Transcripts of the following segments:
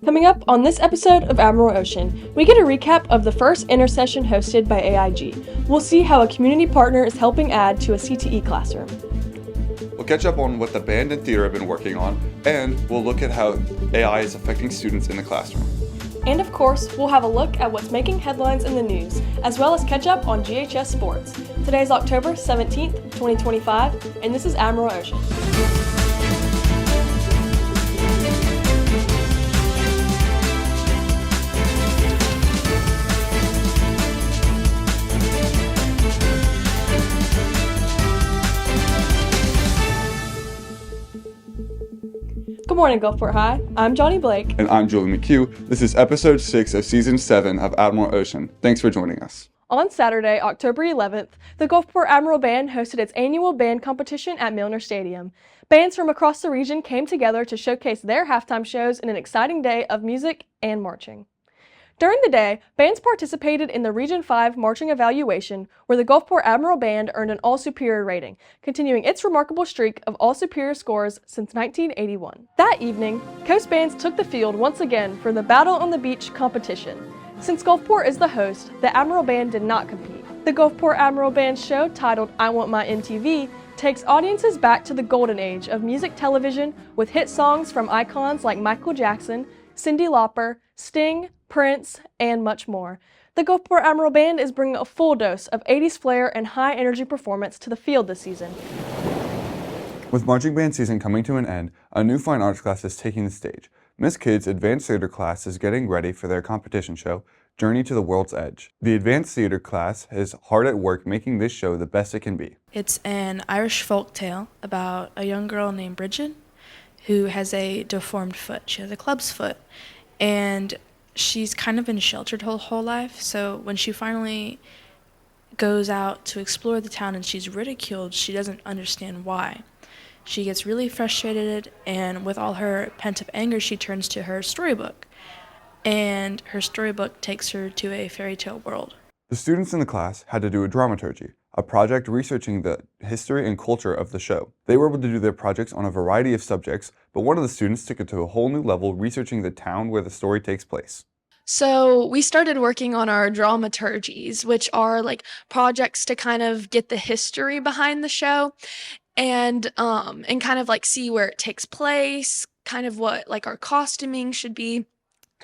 Coming up on this episode of Admiral Ocean, we get a recap of the first intersession hosted by AIG. We'll see how a community partner is helping add to a CTE classroom. We'll catch up on what the band and theater have been working on, and we'll look at how AI is affecting students in the classroom. And of course, we'll have a look at what's making headlines in the news, as well as catch up on GHS sports. Today is October 17th, 2025, and this is Admiral Ocean. Good morning, Gulfport High. I'm Johnny Blake. And I'm Julie McHugh. This is episode 6 of season 7 of Admiral Ocean. Thanks for joining us. On Saturday, October 11th, the Gulfport Admiral Band hosted its annual band competition at Milner Stadium. Bands from across the region came together to showcase their halftime shows in an exciting day of music and marching. During the day, bands participated in the Region 5 marching evaluation, where the Gulfport Admiral Band earned an all-superior rating, continuing its remarkable streak of all-superior scores since 1981. That evening, coast bands took the field once again for the Battle on the Beach competition. Since Gulfport is the host, the Admiral Band did not compete. The Gulfport Admiral Band show, titled I Want My MTV, takes audiences back to the golden age of music television with hit songs from icons like Michael Jackson, Cyndi Lauper, Sting, Prince, and much more. The Gulfport Admiral Band is bringing a full dose of 80s flair and high-energy performance to the field this season. With marching band season coming to an end, a new fine arts class is taking the stage. Miss Kidd's Advanced Theater class is getting ready for their competition show, Journey to the World's Edge. The Advanced Theater class is hard at work making this show the best it can be. It's an Irish folk tale about a young girl named Bridget who has a deformed foot. She has a club's foot, and she's kind of been sheltered her whole life, so when she finally goes out to explore the town and she's ridiculed, she doesn't understand why. She gets really frustrated, and with all her pent-up anger, she turns to her storybook, and her storybook takes her to a fairy tale world. The students in the class had to do a dramaturgy, a project researching the history and culture of the show. They were able to do their projects on a variety of subjects, but one of the students took it to a whole new level, researching the town where the story takes place. So we started working on our dramaturgies, which are like projects to kind of get the history behind the show and kind of like see where it takes place, kind of what like our costuming should be.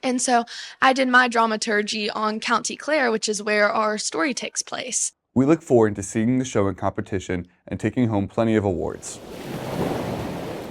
And so I did my dramaturgy on County Clare, which is where our story takes place. We look forward to seeing the show in competition and taking home plenty of awards.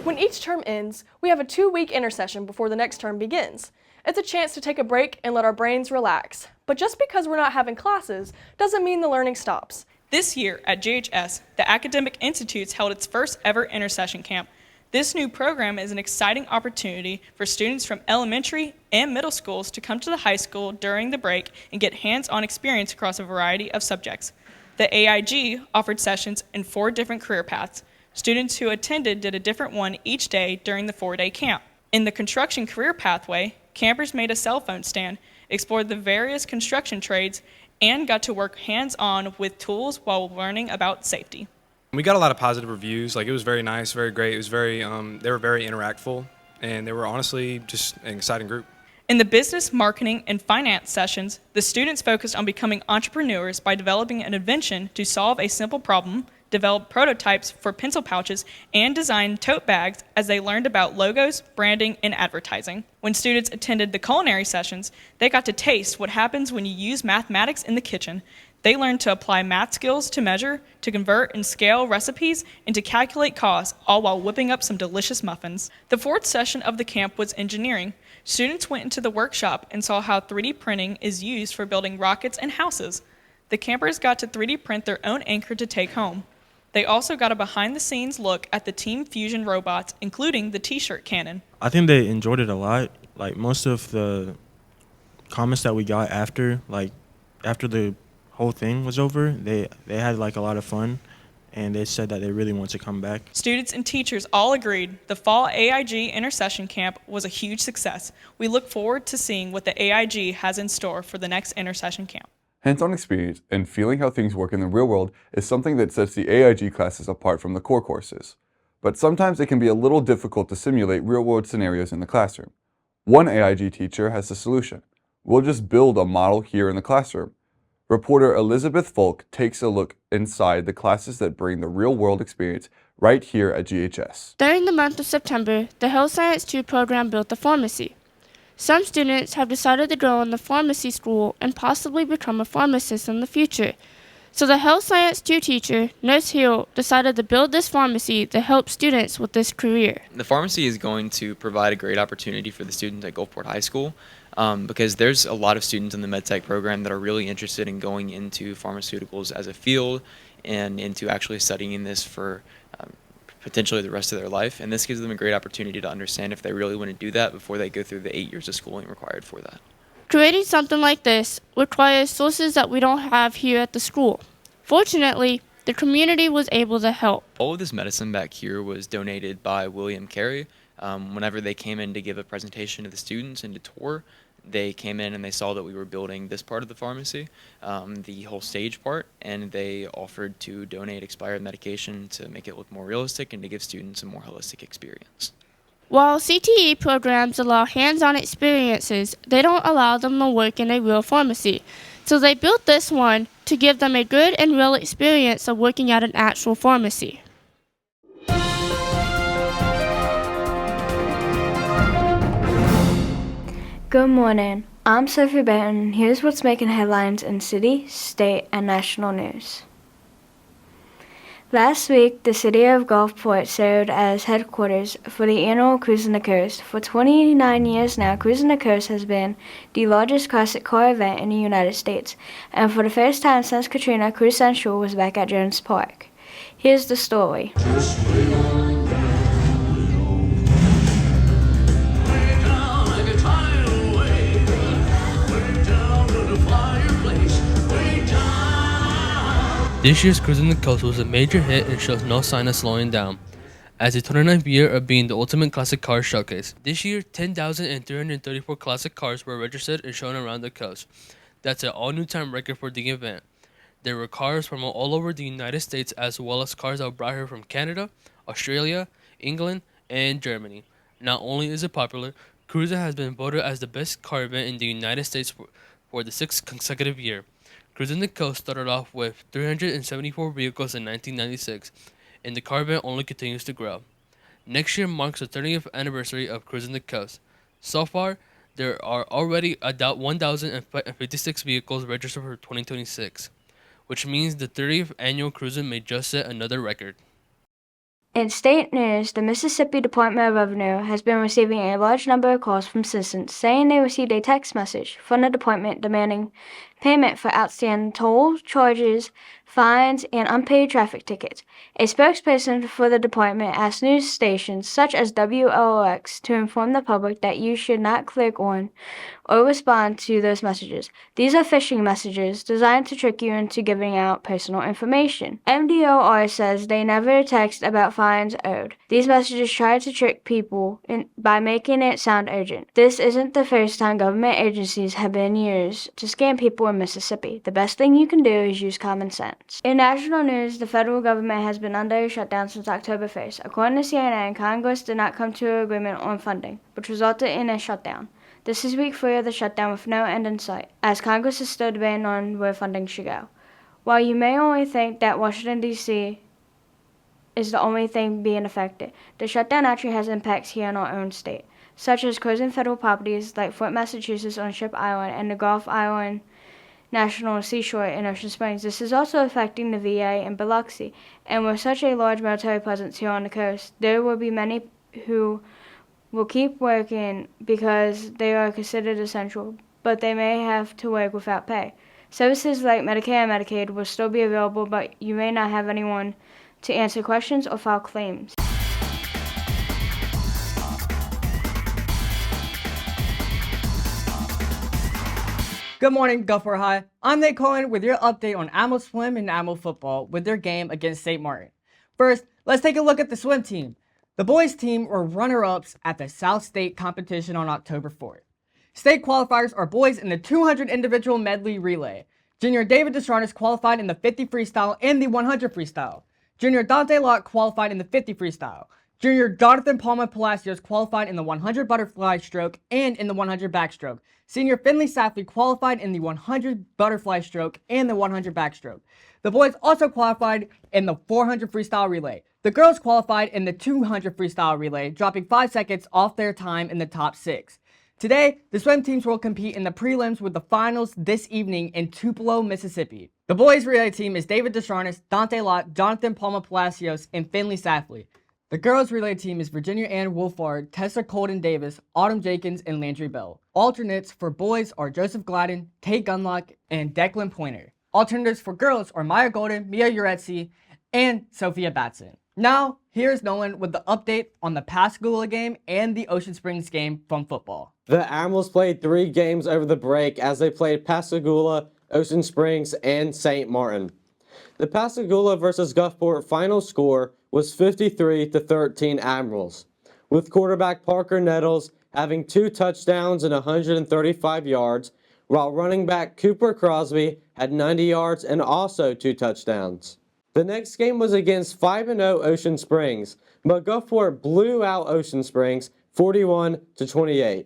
When each term ends, we have a 2-week intersession before the next term begins. It's a chance to take a break and let our brains relax. But just because we're not having classes doesn't mean the learning stops. This year at JHS, the Academic Institutes held its first ever intersession camp. This new program is an exciting opportunity for students from elementary and middle schools to come to the high school during the break and get hands-on experience across a variety of subjects. The AIG offered sessions in 4 different career paths. Students who attended did a different one each day during the 4-day camp. In the construction career pathway, campers made a cell phone stand, explored the various construction trades, and got to work hands-on with tools while learning about safety. We got a lot of positive reviews. Like, it was very nice, very great. It was very, they were very interactful, and they were honestly just an exciting group. In the business, marketing, and finance sessions, the students focused on becoming entrepreneurs by developing an invention to solve a simple problem, develop prototypes for pencil pouches, and design tote bags as they learned about logos, branding, and advertising. When students attended the culinary sessions, they got to taste what happens when you use mathematics in the kitchen. They learned to apply math skills to measure, to convert and scale recipes, and to calculate costs, all while whipping up some delicious muffins. The 4th session of the camp was engineering. Students went into the workshop and saw how 3D printing is used for building rockets and houses. The campers got to 3D print their own anchor to take home. They also got a behind-the-scenes look at the Team Fusion robots, including the T-shirt cannon. I think they enjoyed it a lot. Like, most of the comments that we got after the whole thing was over, they had like a lot of fun, and they said that they really want to come back. Students and teachers all agreed the fall AIG Intersession Camp was a huge success. We look forward to seeing what the AIG has in store for the next Intersession Camp. Hands-on experience and feeling how things work in the real world is something that sets the AIG classes apart from the core courses. But sometimes it can be a little difficult to simulate real-world scenarios in the classroom. One AIG teacher has the solution. We'll just build a model here in the classroom. Reporter Elizabeth Folk takes a look inside the classes that bring the real-world experience right here at GHS. During the month of September, the Health Science 2 program built a pharmacy. Some students have decided to go in the pharmacy school and possibly become a pharmacist in the future. So the Health Science 2 teacher, Nurse Hill, decided to build this pharmacy to help students with this career. The pharmacy is going to provide a great opportunity for the students at Gulfport High School because there's a lot of students in the MedTech program that are really interested in going into pharmaceuticals as a field and into actually studying this for potentially the rest of their life. And this gives them a great opportunity to understand if they really want to do that before they go through the 8 years of schooling required for that. Creating something like this requires sources that we don't have here at the school. Fortunately, the community was able to help. All of this medicine back here was donated by William Carey. Whenever they came in to give a presentation to the students and to tour, they came in and they saw that we were building this part of the pharmacy, the whole stage part, and they offered to donate expired medication to make it look more realistic and to give students a more holistic experience. While CTE programs allow hands-on experiences, they don't allow them to work in a real pharmacy. So they built this one to give them a good and real experience of working at an actual pharmacy. Good morning. I'm Sophie Benton, and here's what's making headlines in city, state, and national news. Last week, the city of Gulfport served as headquarters for the annual Cruising the Coast. For 29 years now, Cruising the Coast has been the largest classic car event in the United States, and for the first time since Katrina, Cruise Central was back at Jones Park. Here's the story. This year's Cruising the Coast was a major hit and shows no sign of slowing down. As the 29th year of being the ultimate classic car showcase, this year 10,334 classic cars were registered and shown around the coast. That's an all-new time record for the event. There were cars from all over the United States as well as cars that were brought here from Canada, Australia, England, and Germany. Not only is it popular, Cruiser has been voted as the best car event in the United States for the 6th consecutive year. Cruising the Coast started off with 374 vehicles in 1996, and the car event only continues to grow. Next year marks the 30th anniversary of Cruising the Coast. So far, there are already 1,056 vehicles registered for 2026, which means the 30th annual cruising may just set another record. In state news, the Mississippi Department of Revenue has been receiving a large number of calls from citizens saying they received a text message from the department demanding payment for outstanding toll charges, fines, and unpaid traffic tickets. A spokesperson for the department asked news stations such as WLOX to inform the public that you should not click on or respond to those messages. These are phishing messages designed to trick you into giving out personal information. MDOR says they never text about fines owed. These messages try to trick people by making it sound urgent. This isn't the first time government agencies have been used to scam people in Mississippi. The best thing you can do is use common sense. In national news, the federal government has been under a shutdown since October 1st. According to CNN, Congress did not come to an agreement on funding, which resulted in a shutdown. This is week 3 of the shutdown with no end in sight, as Congress is still debating on where funding should go. While you may only think that Washington, D.C. is the only thing being affected, the shutdown actually has impacts here in our own state, such as closing federal properties like Fort Massachusetts on Ship Island and the Gulf Island National Seashore in Ocean Springs. This is also affecting the VA in Biloxi, and with such a large military presence here on the coast, there will be many who will keep working because they are considered essential, but they may have to work without pay. Services like Medicare and Medicaid will still be available, but you may not have anyone to answer questions or file claims. Good morning, Gulfport High. I'm Nate Cohen with your update on AMO Swim and AMO Football with their game against St. Martin. First, let's take a look at the swim team. The boys team were runner-ups at the South State competition on October 4th. State qualifiers are boys in the 200 individual medley relay. Junior David Destranis qualified in the 50 freestyle and the 100 freestyle. Junior Dante Locke qualified in the 50 freestyle. Junior Jonathan Palma Palacios qualified in the 100 butterfly stroke and in the 100 backstroke. Senior Finley Safley qualified in the 100 butterfly stroke and the 100 backstroke. The boys also qualified in the 400 freestyle relay. The girls qualified in the 200 freestyle relay, dropping 5 seconds off their time in the top 6. Today, the swim teams will compete in the prelims with the finals this evening in Tupelo, Mississippi. The boys relay team is David Descharnes, Dante Lott, Jonathan Palma Palacios, and Finley Safley. The girls' relay team is Virginia Ann Wolfard, Tessa Colden Davis, Autumn Jenkins, and Landry Bell. Alternates for boys are Joseph Gladden, Tate Gunlock, and Declan Pointer. Alternatives for girls are Maya Golden, Mia Uretzi, and Sophia Batson. Now, here's Nolan with the update on the Pascagoula game and the Ocean Springs game from football. The Admirals played 3 games over the break as they played Pascagoula, Ocean Springs, and St. Martin. The Pascagoula versus Gulfport final score was 53-13 Admirals, with quarterback Parker Nettles having 2 touchdowns and 135 yards, while running back Cooper Crosby had 90 yards and also 2 touchdowns. The next game was against 5-0 Ocean Springs, but Gulfport blew out Ocean Springs 41-28,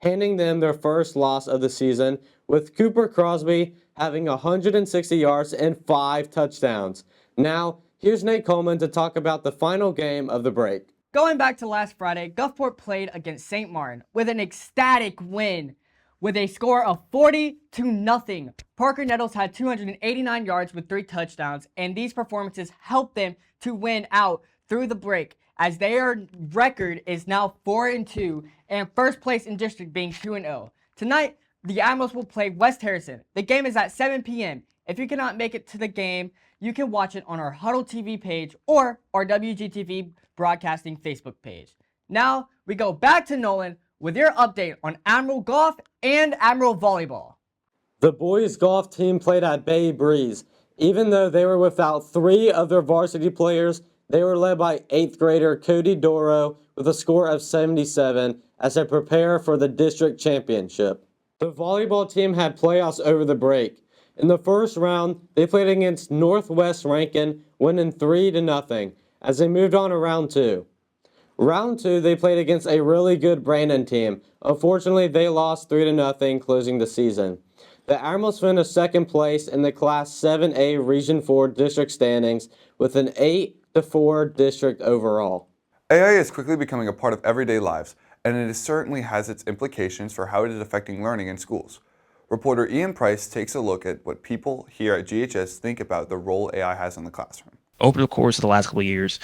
handing them their first loss of the season, with Cooper Crosby having 160 yards and 5 touchdowns. Now, here's Nate Coleman to talk about the final game of the break. Going back to last Friday, Gulfport played against St. Martin with an ecstatic win with a score of 40-0. Parker Nettles had 289 yards with 3 touchdowns, and these performances helped them to win out through the break, as their record is now 4-2 and first place in district being 2-0. Tonight, the Admirals will play West Harrison. The game is at 7 p.m. If you cannot make it to the game, you can watch it on our Huddle TV page or our WGTV Broadcasting Facebook page. Now, we go back to Nolan with your update on Admiral Golf and Admiral Volleyball. The boys' golf team played at Bay Breeze. Even though they were without 3 of their varsity players, they were led by 8th grader Cody Doro with a score of 77 as they prepare for the district championship. The volleyball team had playoffs over the break. In the first round, they played against Northwest Rankin, winning 3-0 as they moved on to round 2. Round 2, they played against a really good Brandon team. Unfortunately, they lost 3-0, closing the season. The Admirals finished second place in the Class 7A Region 4 district standings with an 8-4 district overall. AI is quickly becoming a part of everyday lives, and it certainly has its implications for how it is affecting learning in schools. Reporter Ian Price takes a look at what people here at GHS think about the role AI has in the classroom. Over the course of the last couple of years,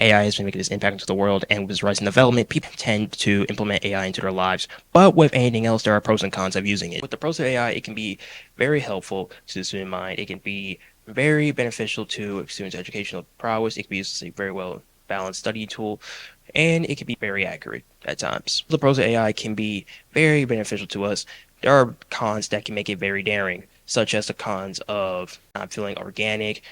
AI has been making its impact into the world, and with its rise in development, people tend to implement AI into their lives. But with anything else, there are pros and cons of using it. With the pros of AI, it can be very helpful to the student mind. It can be very beneficial to a student's educational prowess. It can be used as a very well balanced study tool, and it can be very accurate at times. The pros of AI can be very beneficial to us. There are cons that can make it very daring, such as the cons of not feeling organic,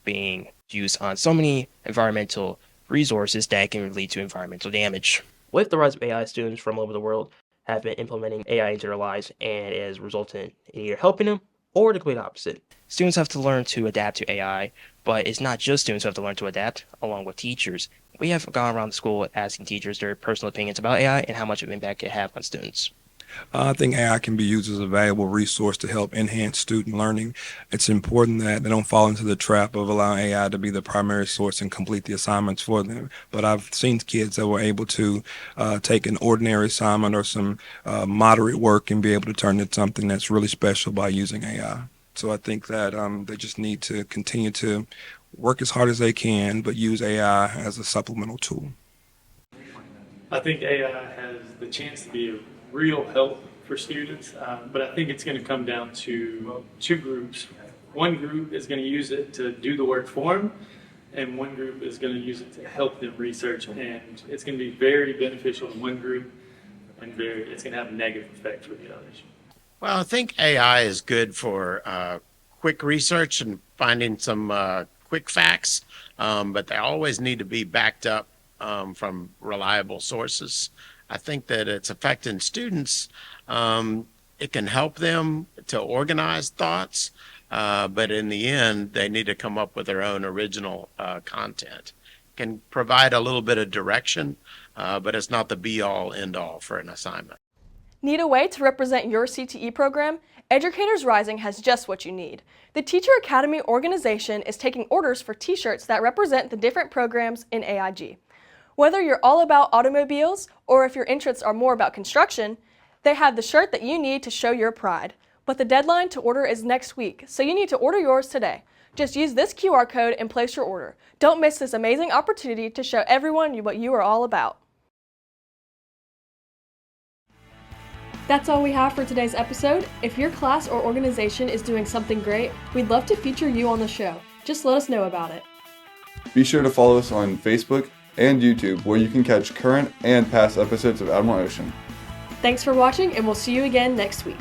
being used on so many environmental resources that can lead to environmental damage. With the rise of AI, students from all over the world have been implementing AI into their lives, and it has resulted in either helping them or the complete opposite. Students have to learn to adapt to AI, but it's not just students who have to learn to adapt, along with teachers. We have gone around the school asking teachers their personal opinions about AI and how much of an impact it has on students. I think AI can be used as a valuable resource to help enhance student learning. It's important that they don't fall into the trap of allowing AI to be the primary source and complete the assignments for them. But I've seen kids that were able to take an ordinary assignment or some moderate work and be able to turn it into something that's really special by using AI. So I think that they just need to continue to work as hard as they can, but use AI as a supplemental tool. I think AI has the chance to be a real help for students, but I think it's going to come down to 2 groups. One group is going to use it to do the work for them, and one group is going to use it to help them research, and it's going to be very beneficial to one group, and it's going to have a negative effect for the others. Well, I think AI is good for quick research and finding some quick facts, but they always need to be backed up from reliable sources. I think that it's affecting students. It can help them to organize thoughts, but in the end, they need to come up with their own original content. can provide a little bit of direction, but it's not the be-all, end-all for an assignment. Need a way to represent your CTE program? Educators Rising has just what you need. The Teacher Academy organization is taking orders for t-shirts that represent the different programs in AIG. Whether you're all about automobiles or if your interests are more about construction, they have the shirt that you need to show your pride. But the deadline to order is next week, so you need to order yours today. Just use this QR code and place your order. Don't miss this amazing opportunity to show everyone what you are all about. That's all we have for today's episode. If your class or organization is doing something great, we'd love to feature you on the show. Just let us know about it. Be sure to follow us on Facebook and YouTube, where you can catch current and past episodes of Admiral Ocean. Thanks for watching, and we'll see you again next week.